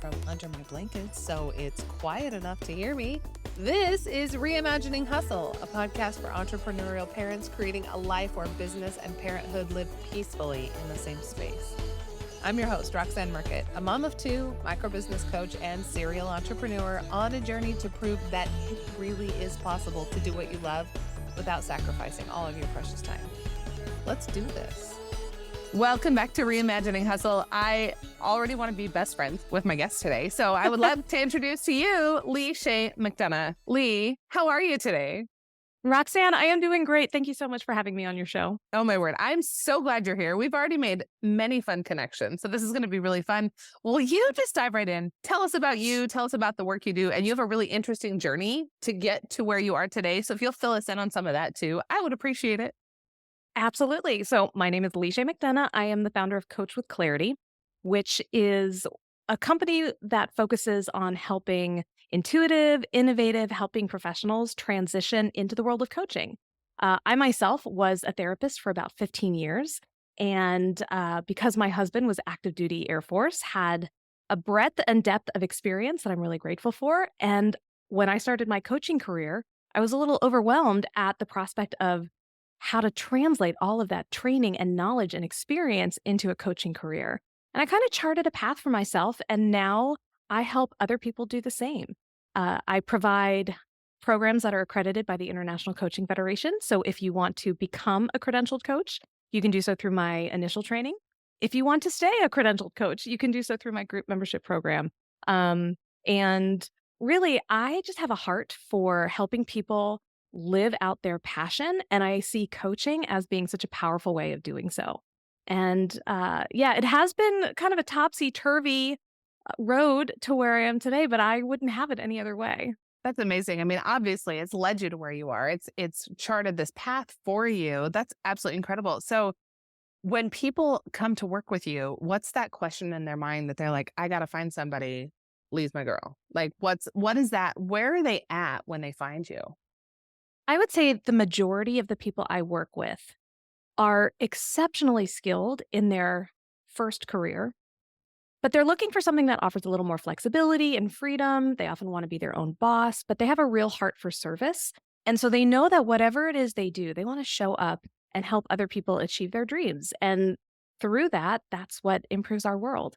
from under my blankets, so it's quiet enough to hear me. This is Reimagining Hustle, a podcast for entrepreneurial parents creating a life where business and parenthood live peacefully in the same space. I'm your host, Roxanne Merkett, a mom of two, microbusiness coach, and serial entrepreneur on a journey to prove that it really is possible to do what you love without sacrificing all of your precious time. Let's do this. Welcome back to Reimagining Hustle. I already want to be best friends with my guest today. So I would love to introduce to you Lee Chaix McDonough. Lee, how are you today? Roxanne, I am doing great. Thank you so much for having me on your show. Oh my word. I'm so glad you're here. We've already made many fun connections. So this is going to be really fun. Well, you just dive right in. Tell us about you. Tell us about the work you do. And you have a really interesting journey to get to where you are today. So if you'll fill us in on some of that too, I would appreciate it. Absolutely. So my name is Lee Chaix McDonough. I am the founder of Coach with Clarity, which is a company that focuses on helping helping professionals transition into the world of coaching. I myself was a therapist for about 15 years. And because my husband was active duty Air Force, had a breadth and depth of experience that I'm really grateful for. And when I started my coaching career, I was a little overwhelmed at the prospect of how to translate all of that training and knowledge and experience into a coaching career. And I kind of charted a path for myself, and now I help other people do the same. I provide programs that are accredited by the International Coaching Federation. So if you want to become a credentialed coach, you can do so through my initial training. If you want to stay a credentialed coach, you can do so through my group membership program. And really, I just have a heart for helping people live out their passion. And I see coaching as being such a powerful way of doing so. And it has been kind of a topsy-turvy road to where I am today, but I wouldn't have it any other way. That's amazing. I mean, obviously it's led you to where you are. It's charted this path for you. That's absolutely incredible. So when people come to work with you, what's that question in their mind that they're like, I got to find somebody, Lee's my girl? Like, what is that? Where are they at when they find you? I would say the majority of the people I work with are exceptionally skilled in their first career, but they're looking for something that offers a little more flexibility and freedom. They often want to be their own boss, but they have a real heart for service. And so they know that whatever it is they do, they want to show up and help other people achieve their dreams. And through that, that's what improves our world.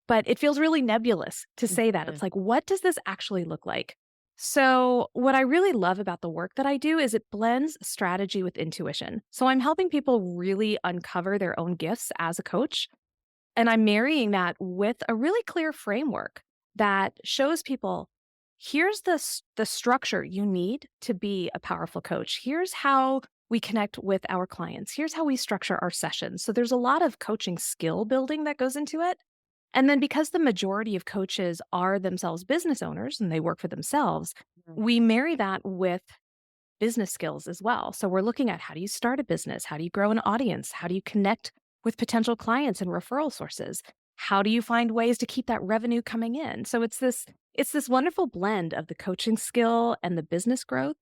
But it feels really nebulous to say that. It's like, what does this actually look like? So what I really love about the work that I do is it blends strategy with intuition. So I'm helping people really uncover their own gifts as a coach. And I'm marrying that with a really clear framework that shows people, here's the structure you need to be a powerful coach. Here's how we connect with our clients. Here's how we structure our sessions. So there's a lot of coaching skill building that goes into it. And then because the majority of coaches are themselves business owners and they work for themselves, we marry that with business skills as well. So we're looking at, how do you start a business? How do you grow an audience? How do you connect with potential clients and referral sources? How do you find ways to keep that revenue coming in? So it's this wonderful blend of the coaching skill and the business growth.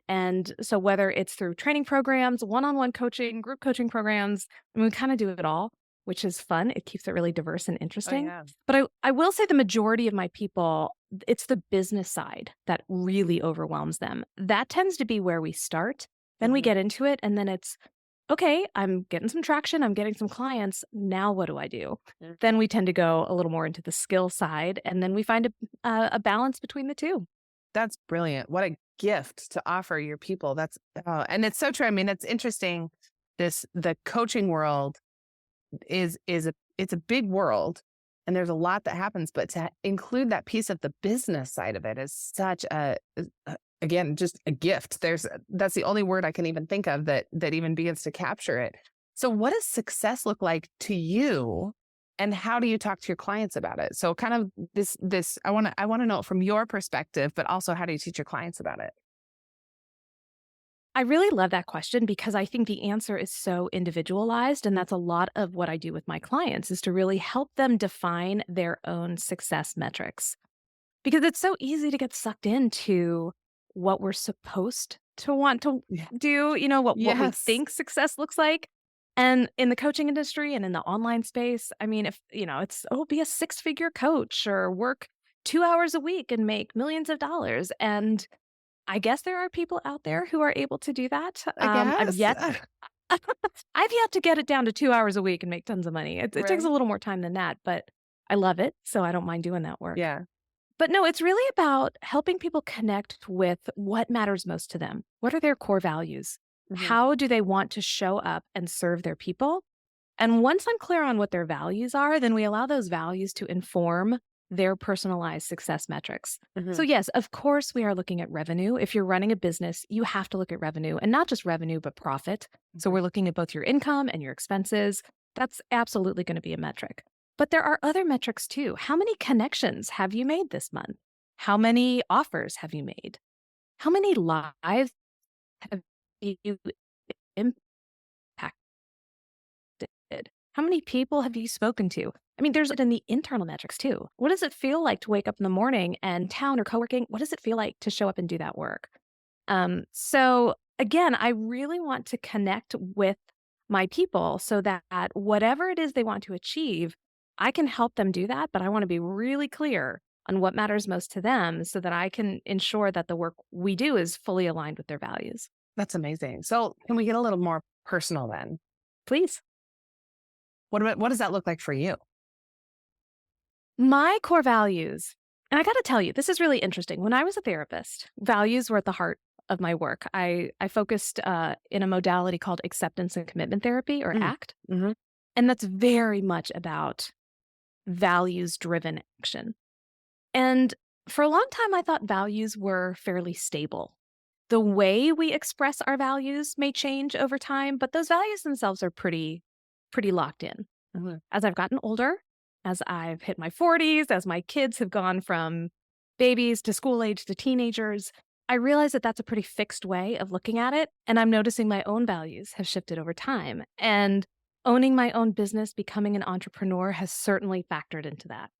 And so whether it's through training programs, one-on-one coaching, group coaching programs, we kind of do it all, which is fun. It keeps it really diverse and interesting. Oh, yeah. But I will say the majority of my people, it's the business side that really overwhelms them. That tends to be where we start. Then we get into it, and then it's, okay, I'm getting some traction. I'm getting some clients. Now what do I do? Then we tend to go a little more into the skill side, and then we find a balance between the two. That's brilliant. What a gift to offer your people. And it's so true. I mean, it's interesting. The coaching world it's a big world, and there's a lot that happens, but to include that piece of the business side of it is such again, just a gift. That's the only word I can even think of that even begins to capture it. So what does success look like to you, and how do you talk to your clients about it? So kind of this, I want to know it from your perspective, but also how do you teach your clients about it? I really love that question because I think the answer is so individualized. And that's a lot of what I do with my clients, is to really help them define their own success metrics. Because it's so easy to get sucked into what we're supposed to want to do, what we think success looks like. And in the coaching industry and in the online space, I mean, if, be a six-figure coach or work 2 hours a week and make millions of dollars. And I guess there are people out there who are able to do that. I I've guess. yet I've yet to get it down to 2 hours a week and make tons of money. It takes Right. a little more time than that, but I love it, so I don't mind doing that work. Yeah. But no, it's really about helping people connect with what matters most to them. What are their core values? Mhm. How do they want to show up and serve their people? And once I'm clear on what their values are, then we allow those values to inform their personalized success metrics. So, Mhm. yes, of course, we are looking at revenue. If you're running a business, you have to look at revenue, and not just revenue, but profit. So, Mhm. we're looking at both your income and your expenses. That's absolutely going to be a metric. But there are other metrics too. How many connections have you made this month? How many offers have you made? How many lives have you impacted? How many people have you spoken to? I mean, there's it in the internal metrics too. What does it feel like to wake up in the morning and town or co-working? What does it feel like to show up and do that work? So again, I really want to connect with my people so that whatever it is they want to achieve, I can help them do that. But I want to be really clear on what matters most to them so that I can ensure that the work we do is fully aligned with their values. That's amazing. So can we get a little more personal then? Please. What does that look like for you? My core values, and I got to tell you, this is really interesting. When I was a therapist, values were at the heart of my work. I focused in a modality called acceptance and commitment therapy, or ACT. Mhm. And that's very much about values-driven action. And for a long time, I thought values were fairly stable. The way we express our values may change over time, but those values themselves are pretty locked in. Mhm. As I've gotten older, as I've hit my 40s, as my kids have gone from babies to school age to teenagers, I realize that that's a pretty fixed way of looking at it. And I'm noticing my own values have shifted over time. And owning my own business, becoming an entrepreneur has certainly factored into that.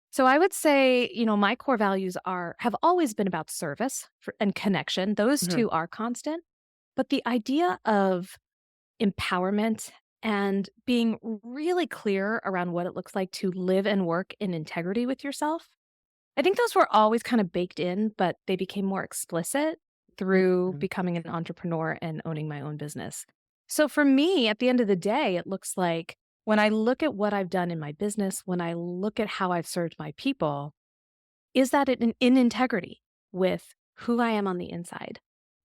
So I would say, my core values have always been about service and connection. Those Mhm. two are constant. But the idea of empowerment and being really clear around what it looks like to live and work in integrity with yourself. I think those were always kind of baked in, but they became more explicit through Mhm. becoming an entrepreneur and owning my own business. So for me, at the end of the day, it looks like when I look at what I've done in my business, when I look at how I've served my people, is that in integrity with who I am on the inside?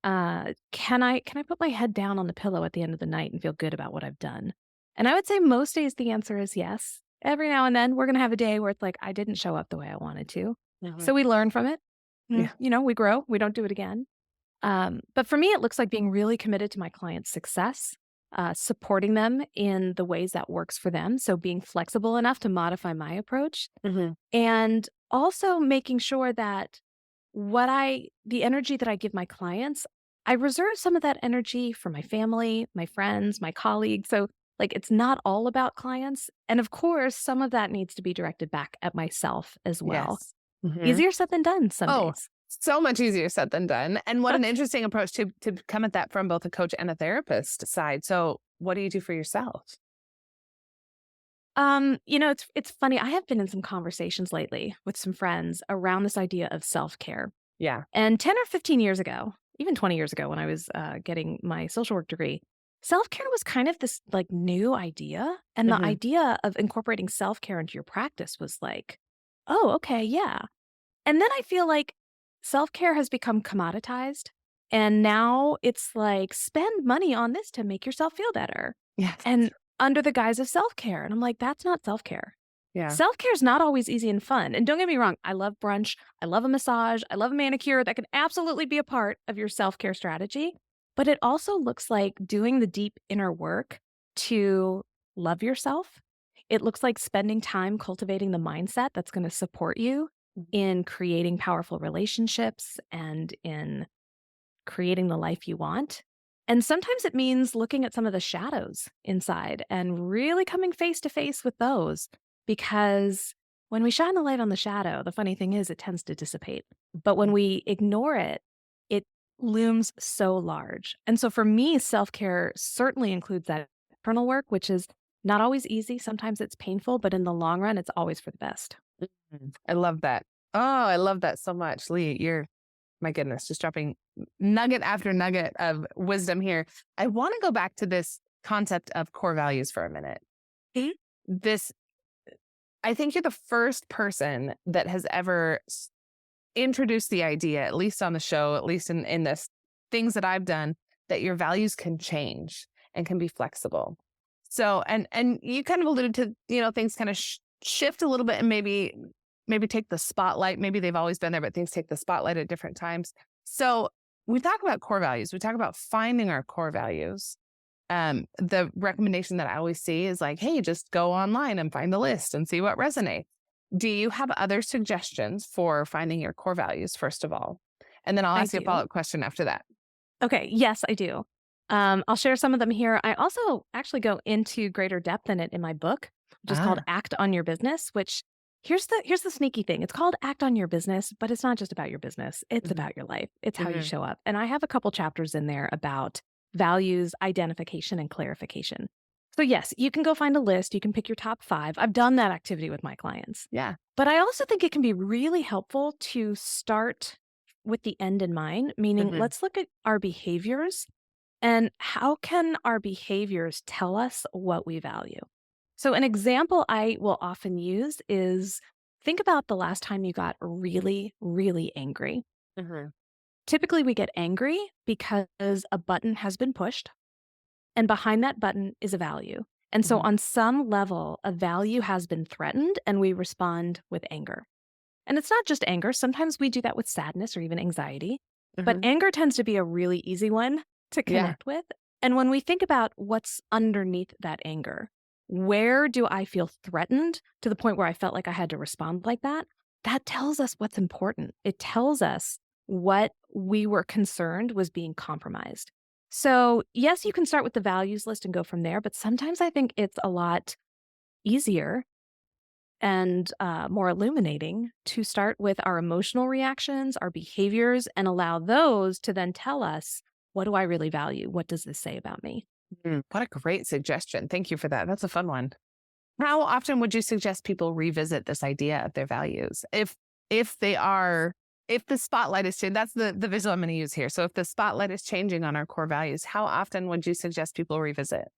Can I put my head down on the pillow at the end of the night and feel good about what I've done? And I would say most days the answer is yes. Every now and then we're gonna have a day where it's like I didn't show up the way I wanted to. Mhm. So we learn from it. Yeah. We grow. We don't do it again. But for me, it looks like being really committed to my clients' success, supporting them in the ways that works for them. So being flexible enough to modify my approach, Mhm. and also making sure that the energy that I give my clients, I reserve some of that energy for my family, my friends, my colleagues. So, like, it's not all about clients. And of course, some of that needs to be directed back at myself as well. Yes. Mhm. Easier said than done some Oh, days. so much easier said than done. And what an interesting approach to come at that from both a coach and a therapist side. So what do you do for yourself? It's funny. I have been in some conversations lately with some friends around this idea of self-care. Yeah. And 10 or 15 years ago, even 20 years ago when I was getting my social work degree, self-care was kind of this like new idea. And the Mhm. idea of incorporating self-care into your practice was like, oh, okay, yeah. And then I feel like self-care has become commoditized. And now it's like, spend money on this to make yourself feel better. Yes. And under the guise of self-care. And I'm like, that's not self-care. Yeah. Self-care is not always easy and fun. And don't get me wrong, I love brunch, I love a massage, I love a manicure. That can absolutely be a part of your self-care strategy. But it also looks like doing the deep inner work to love yourself. It looks like spending time cultivating the mindset that's going to support you in creating powerful relationships and in creating the life you want. And sometimes it means looking at some of the shadows inside and really coming face to face with those, because when we shine the light on the shadow, the funny thing is it tends to dissipate. But when we ignore it, it looms so large. And so for me, self care certainly includes that internal work, which is not always easy. Sometimes it's painful, but in the long run, it's always for the best. I love that. Oh, I love that so much. Lee, you're, my goodness, just dropping nugget after nugget of wisdom here. I want to go back to this concept of core values for a minute. Mhm. This, I think you're the first person that has ever introduced the idea, at least on the show, at least in this things that I've done, that your values can change and can be flexible. So, and you kind of alluded to, things kind of shift a little bit and maybe take the spotlight. Maybe they've always been there, but things take the spotlight at different times. So we talk about core values. We talk about finding our core values. The recommendation that I always see is like, hey, just go online and find the list and see what resonates. Do you have other suggestions for finding your core values, first of all? And then I'll ask you a follow-up question after that. Okay. Yes, I do. I'll share some of them here. I also actually go into greater depth in it in my book, which is called Act on Your Business, which here's the sneaky thing. It's called Act on Your Business, but it's not just about your business. It's about your life. It's how you show up. And I have a couple chapters in there about values, identification, and clarification. So yes, you can go find a list. You can pick your top 5. I've done that activity with my clients. Yeah. But I also think it can be really helpful to start with the end in mind, meaning let's look at our behaviors and how can our behaviors tell us what we value. So an example I will often use is think about the last time you got really, really angry. Typically, we get angry because a button has been pushed, and behind that button is a value. And so on some level, a value has been threatened, and we respond with anger. And it's not just anger. Sometimes we do that with sadness or even anxiety. But anger tends to be a really easy one to connect with. And when we think about what's underneath that anger, where do I feel threatened to the point where I felt like I had to respond like that? That tells us what's important. It tells us what we were concerned was being compromised. So yes, you can start with the values list and go from there, but sometimes I think it's a lot easier and more illuminating to start with our emotional reactions, our behaviors, and allow those to then tell us, what do I really value? What does this say about me? What a great suggestion. Thank you for that. That's a fun one. How often would you suggest people revisit this idea of their values? If the spotlight is changing, that's the visual I'm going to use here. So if the spotlight is changing on our core values, how often would you suggest people revisit?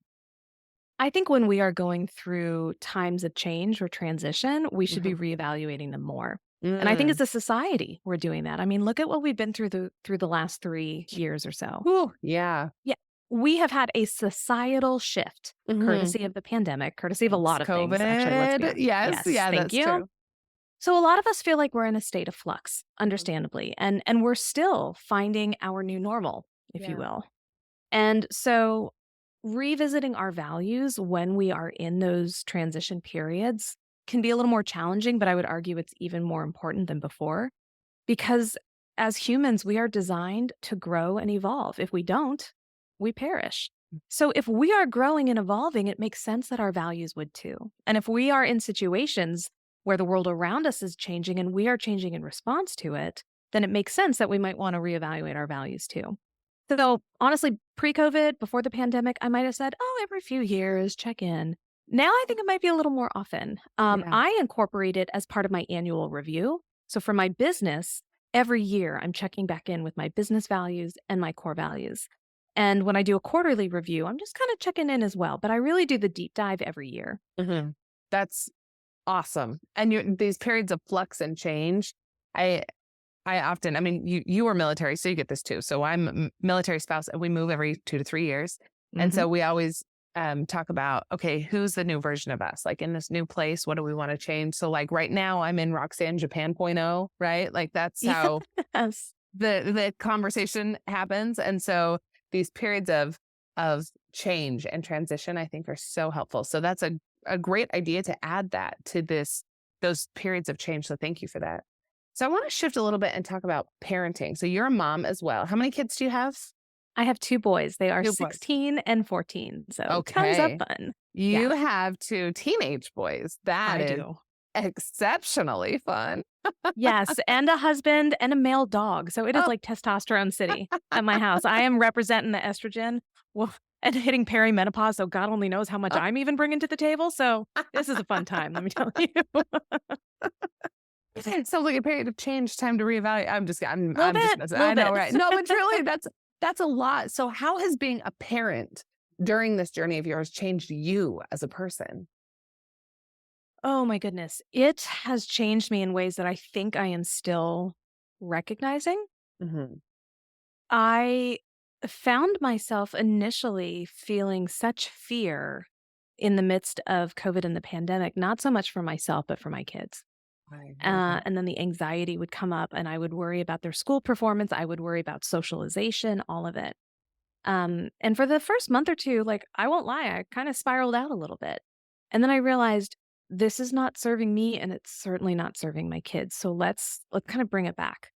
I think when we are going through times of change or transition, we should be reevaluating them more. And I think as a society, we're doing that. I mean, look at what we've been through the last 3 years or so. Ooh, yeah. We have had a societal shift, courtesy of the pandemic, courtesy of a lot of COVID. things. Actually, let's be yes, thank that's you. true. So a lot of us feel like we're in a state of flux, understandably, and we're still finding our new normal, if you will. And so revisiting our values when we are in those transition periods can be a little more challenging, but I would argue it's even more important than before because as humans, we are designed to grow and evolve. If we don't, we perish. So if we are growing and evolving, it makes sense that our values would too. And if we are in situations where the world around us is changing and we are changing in response to it, then it makes sense that we might want to reevaluate our values too. So honestly, pre-COVID, before the pandemic, I might have said, every few years, check in. Now I think it might be a little more often. I incorporate it as part of my annual review. So for my business, every year I'm checking back in with my business values and my core values. And when I do a quarterly review, I'm just kind of checking in as well. But I really do the deep dive every year. That's awesome. And these periods of flux and change, I often, I mean, you were military, so you get this too. So I'm a military spouse and we move every 2 to 3 years. And so we always talk about, okay, who's the new version of us? Like in this new place, what do we want to change? So like right now I'm in Roxanne Japan 0.0, right? Like that's how the conversation happens. And so these periods of change and transition, I think are so helpful. So that's a great idea to add that to those periods of change. So thank you for that. So I want to shift a little bit and talk about parenting. So you're a mom as well. How many kids do you have? I have 2 boys. They are 16 and 14. So tons of fun. You have 2 teenage boys. That is exceptionally fun. Yes. And a husband and a male dog. So it is like testosterone city at my house. I am representing the estrogen. Well, and hitting perimenopause, so God only knows how much I'm even bringing to the table. So this is a fun time, let me tell you. Sounds like a period of change, time to reevaluate. I'm just messing. I Little know, bit. right? No, but truly, that's a lot. So how has being a parent during this journey of yours changed you as a person? Oh my goodness. It has changed me in ways that I think I am still recognizing. Hmm. I found myself initially feeling such fear in the midst of COVID and the pandemic, not so much for myself, but for my kids. Right. Okay. And then the anxiety would come up, and I would worry about their school performance. I would worry about socialization, all of it. And for the first month or two, like, I won't lie, I kind of spiraled out a little bit. And then I realized this is not serving me, and it's certainly not serving my kids. So let's kind of bring it back.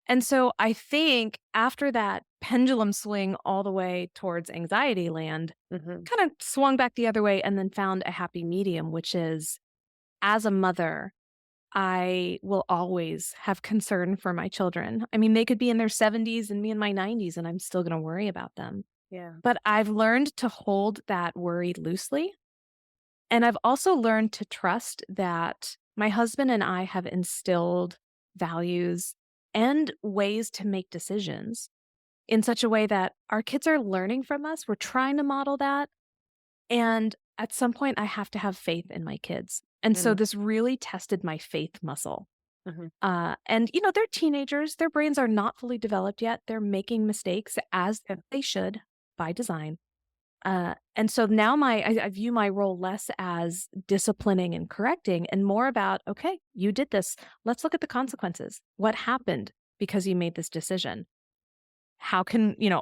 And so I think after that pendulum swing all the way towards anxiety land, Hmm. kind of swung back the other way and then found a happy medium, which is as a mother, I will always have concern for my children. I mean, they could be in their 70s and me in my 90s, and I'm still going to worry about them. Yeah. But I've learned to hold that worry loosely. And I've also learned to trust that my husband and I have instilled values and ways to make decisions in such a way that our kids are learning from us. We're trying to model that. And at some point, I have to have faith in my kids. And so Mm-hmm. this really tested my faith muscle. Hmm. And, you know, they're teenagers. Their brains are not fully developed yet. They're making mistakes as they should by design. And so now I view my role less as disciplining and correcting and more about, okay, you did this. Let's look at the consequences. What happened because you made this decision? How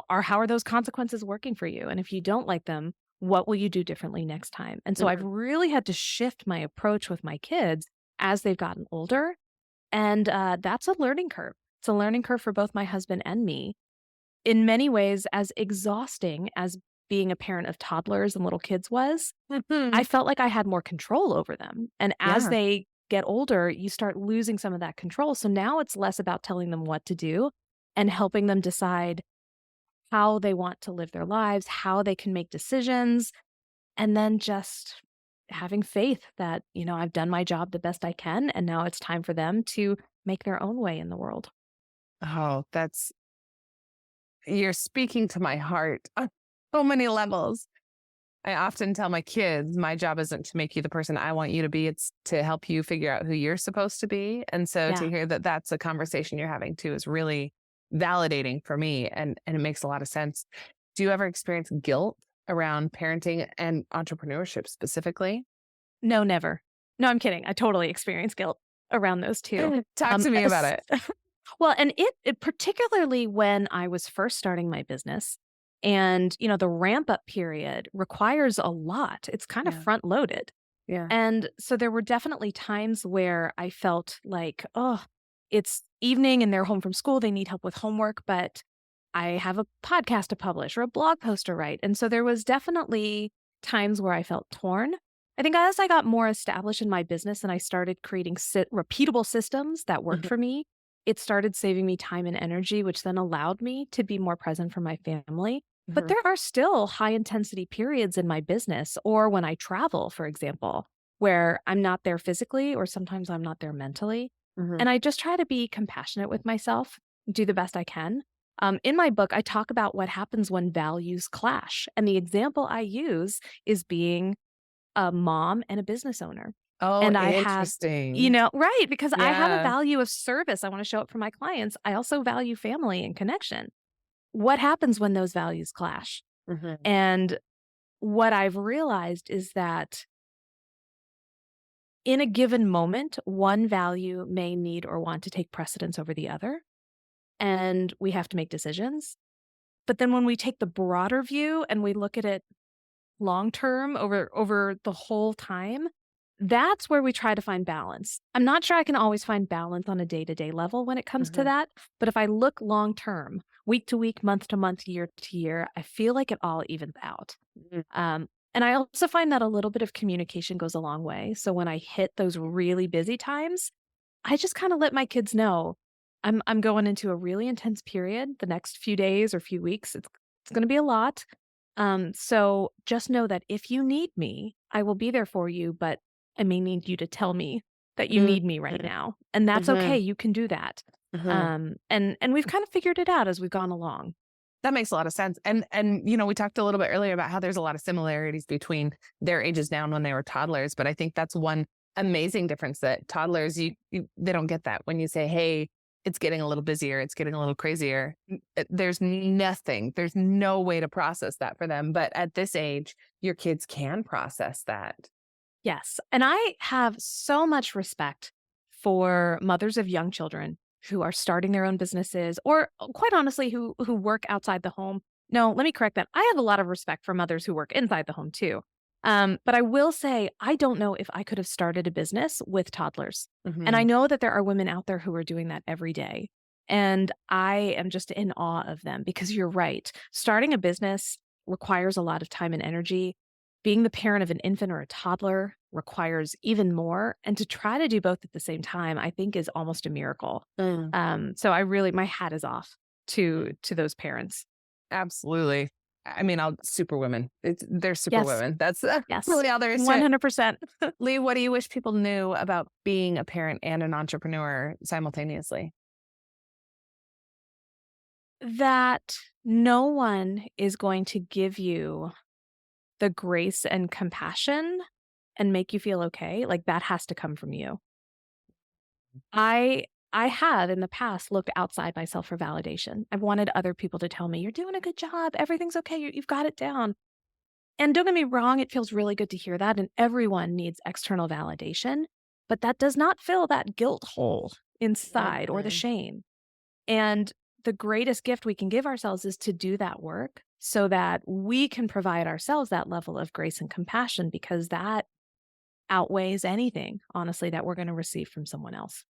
are those consequences working for you? And if you don't like them, what will you do differently next time? And so I've really had to shift my approach with my kids as they've gotten older. And that's a learning curve. It's a learning curve for both my husband and me. In many ways, as exhausting as being a parent of toddlers and little kids was, Hmm. I felt like I had more control over them. And as Yeah. they get older, you start losing some of that control. So now it's less about telling them what to do and helping them decide how they want to live their lives, how they can make decisions, and then just having faith that, I've done my job the best I can. And now it's time for them to make their own way in the world. Oh, you're speaking to my heart on so many levels. I often tell my kids, my job isn't to make you the person I want you to be. It's to help you figure out who you're supposed to be. And so to Yeah. hear that that's a conversation you're having too is really validating for me. And it makes a lot of sense. Do you ever experience guilt around parenting and entrepreneurship specifically? No, never. No, I'm kidding. I totally experience guilt around those two. Talk to me about Es it. Well, and it particularly when I was first starting my business and, the ramp up period requires a lot. It's kind of Yeah. front loaded. Yeah. And so there were definitely times where I felt like, oh, it's evening and they're home from school. They need help with homework, but I have a podcast to publish or a blog post to write. And so there was definitely times where I felt torn. I think as I got more established in my business and I started creating repeatable systems that worked Mhm. for me, it started saving me time and energy, which then allowed me to be more present for my family. But Mhm. there are still high intensity periods in my business or when I travel, for example, where I'm not there physically or sometimes I'm not there mentally. Mhm. And I just try to be compassionate with myself, do the best I can. In my book, I talk about what happens when values clash. And the example I use is being a mom and a business owner. Oh, And I have, interesting. right, because I have a Yeah. value of service. I want to show up for my clients. I also value family and connection. What happens when those values clash? Mhm. And what I've realized is that in a given moment, one value may need or want to take precedence over the other, and we have to make decisions. But then when we take the broader view and we look at it long term over the whole time, that's where we try to find balance. I'm not sure I can always find balance on a day-to-day level when it comes to Mhm. that, but if I look long term, week to week, month to month, year to year, I feel like it all evens out. Mhm. And I also find that a little bit of communication goes a long way. So when I hit those really busy times, I just kind of let my kids know I'm going into a really intense period the next few days or few weeks. It's going to be a lot. So just know that if you need me, I will be there for you, but I may need you to tell me that you need me right now. And that's Mm-hmm. okay. You can do that. And we've kind of figured it out as we've gone along. That makes a lot of sense. And we talked a little bit earlier about how there's a lot of similarities between their ages now and when they were toddlers. But I think that's one amazing difference, that toddlers, they don't get that when you say, hey, it's getting a little busier, it's getting a little crazier. There's no way to process that for them. But at this age, your kids can process that. Yes. And I have so much respect for mothers of young children who are starting their own businesses, or quite honestly, who work outside the home. No, let me correct that. I have a lot of respect for mothers who work inside the home too. But I will say, I don't know if I could have started a business with toddlers. And I know that there are women out there who are doing that every day. And I am just in awe of them, because you're right. Starting a business requires a lot of time and energy. Being the parent of an infant or a toddler requires even more. And to try to do both at the same time, I think, is almost a miracle. So my hat is off to those parents. Absolutely. I mean, super women. They're super Yes. women. That's Yes. really all there is to it. 100%. Lee, what do you wish people knew about being a parent and an entrepreneur simultaneously? That no one is going to give you the grace and compassion and make you feel okay. Like, that has to come from you. I have in the past looked outside myself for validation. I've wanted other people to tell me, you're doing a good job, everything's okay, you've got it down. And don't get me wrong, it feels really good to hear that, and everyone needs external validation, but that does not fill that guilt hole inside or the shame. And the greatest gift we can give ourselves is to do that work so that we can provide ourselves that level of grace and compassion, because that outweighs anything, honestly, that we're going to receive from someone else.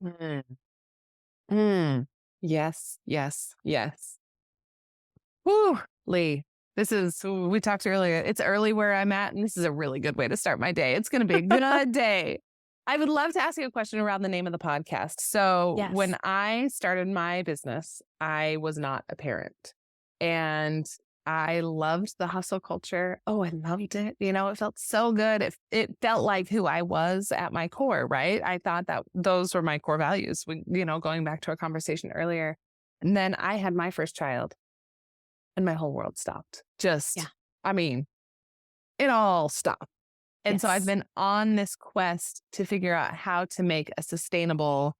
Mm. Mm. Yes, yes, yes. Whew, Lee, we talked earlier. It's early where I'm at, and this is a really good way to start my day. It's going to be a good day. I would love to ask you a question around the name of the podcast. So Yes. when I started my business, I was not a parent, and I loved the hustle culture. Oh, I loved it. It felt so good. It felt like who I was at my core, right? I thought that those were my core values, going back to our conversation earlier. And then I had my first child, and my whole world stopped. I mean, it all stopped. And so I've been on this quest to figure out how to make a sustainable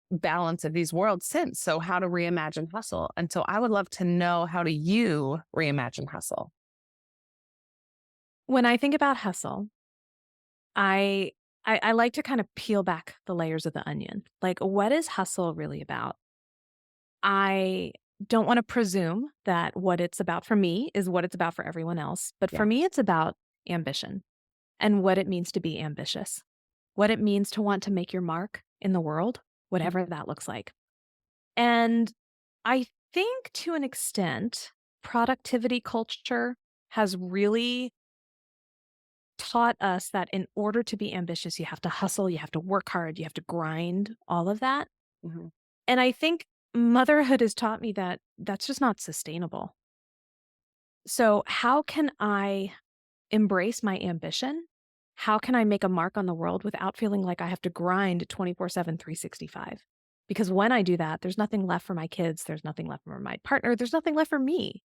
balance of these worlds since. So how to reimagine hustle. And so I would love to know, how do you reimagine hustle? When I think about hustle, I like to kind of peel back the layers of the onion. Like, what is hustle really about? I don't want to presume that what it's about for me is what it's about for everyone else. But for me, it's about ambition and what it means to be ambitious, what it means to want to make your mark in the world, whatever that looks like. And I think, to an extent, productivity culture has really taught us that in order to be ambitious, you have to hustle, you have to work hard, you have to grind, all of that. And I think motherhood has taught me that that's just not sustainable. So how can I embrace my ambition? How can I make a mark on the world without feeling like I have to grind 24/7, 365? Because when I do that, there's nothing left for my kids, there's nothing left for my partner, there's nothing left for me.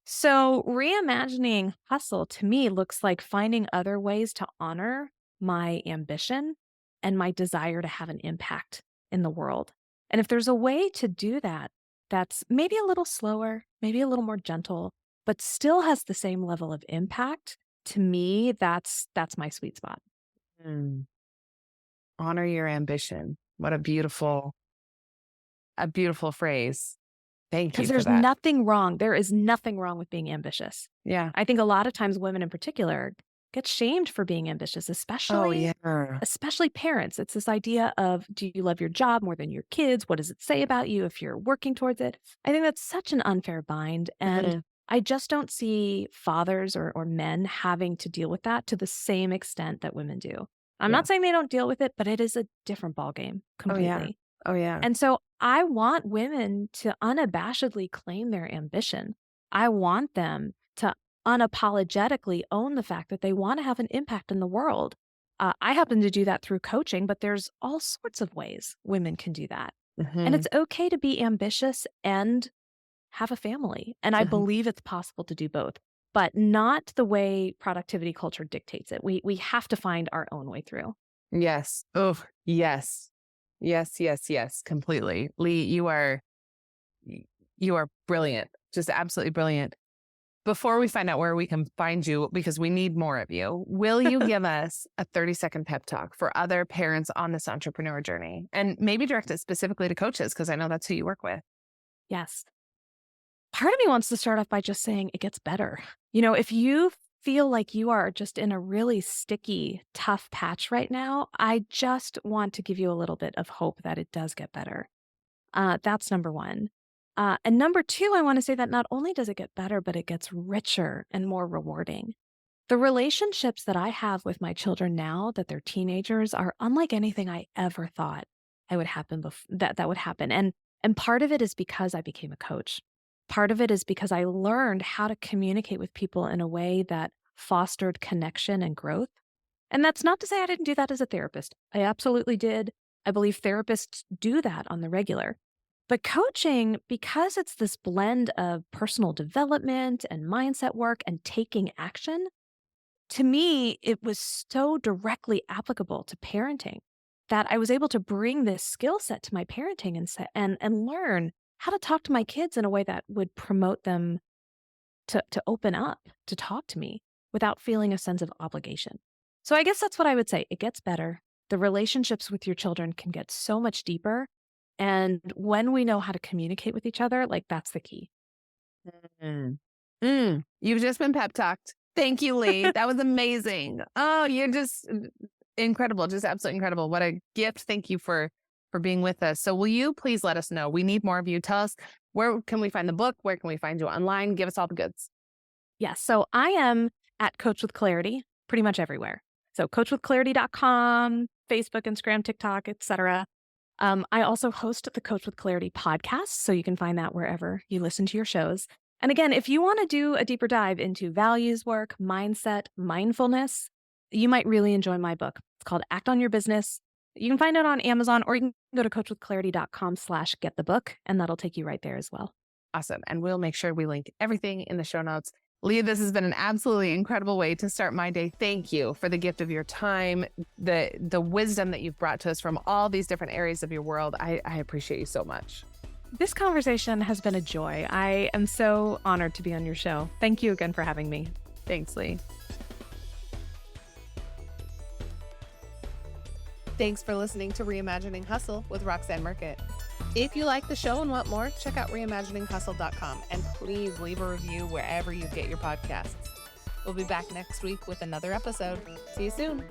So reimagining hustle to me looks like finding other ways to honor my ambition and my desire to have an impact in the world. And if there's a way to do that, that's maybe a little slower, maybe a little more gentle, but still has the same level of impact, to me, that's my sweet spot. Honor your ambition. What a beautiful phrase. Thank you Because for there's that. nothing wrong. There is nothing wrong with being ambitious. Yeah. I think a lot of times women in particular get shamed for being ambitious, especially parents. It's this idea of, do you love your job more than your kids? What does it say about you if you're working towards it? I think that's such an unfair bind. And I just don't see fathers or men having to deal with that to the same extent that women do. I'm not saying they don't deal with it, but it is a different ballgame completely. Oh, yeah. And so I want women to unabashedly claim their ambition. I want them to unapologetically own the fact that they want to have an impact in the world. I happen to do that through coaching, but there's all sorts of ways women can do that. And it's okay to be ambitious and have a family. And I believe it's possible to do both, but not the way productivity culture dictates it. We have to find our own way through. Yes. Oh, yes. Yes. Completely. Lee, you are brilliant. Just absolutely brilliant. Before we find out where we can find you, because we need more of you, will you give us a 30-second pep talk for other parents on this entrepreneur journey? And maybe direct it specifically to coaches, because I know that's who you work with. Yes. Part of me wants to start off by just saying it gets better. If you feel like you are just in a really sticky, tough patch right now, I just want to give you a little bit of hope that it does get better. That's number one. And number two, I want to say that not only does it get better, but it gets richer and more rewarding. The relationships that I have with my children now that they're teenagers are unlike anything I ever thought I would happen that would happen. And part of it is because I became a coach. Part of it is because I learned how to communicate with people in a way that fostered connection and growth. And that's not to say I didn't do that as a therapist. I absolutely did. I believe therapists do that on the regular. But coaching, because it's this blend of personal development and mindset work and taking action, to me, it was so directly applicable to parenting that I was able to bring this skill set to my parenting and learn how to talk to my kids in a way that would promote them to open up, to talk to me without feeling a sense of obligation. So I guess that's what I would say. It gets better. The relationships with your children can get so much deeper. And when we know how to communicate with each other, that's the key. You've just been pep talked. Thank you, Lee. That was amazing. Oh, you're just incredible. Just absolutely incredible. What a gift. Thank you for being with us. So will you please let us know? We need more of you. Tell us, where can we find the book? Where can we find you online? Give us all the goods. Yes. So I am at Coach with Clarity pretty much everywhere. So coachwithclarity.com, Facebook, Instagram, TikTok, etc. I also host the Coach with Clarity podcast, so you can find that wherever you listen to your shows. And again, if you want to do a deeper dive into values work, mindset, mindfulness, you might really enjoy my book. It's called Act on Your Business. You can find it on Amazon, or you can go to coachwithclarity.com/get-the-book, and that'll take you right there as well. Awesome. And we'll make sure we link everything in the show notes. Lee, this has been an absolutely incredible way to start my day. Thank you for the gift of your time, the wisdom that you've brought to us from all these different areas of your world. I appreciate you so much. This conversation has been a joy. I am so honored to be on your show. Thank you again for having me. Thanks, Lee. Thanks for listening to Reimagining Hustle with Roxanne Merkett. If you like the show and want more, check out reimagininghustle.com and please leave a review wherever you get your podcasts. We'll be back next week with another episode. See you soon.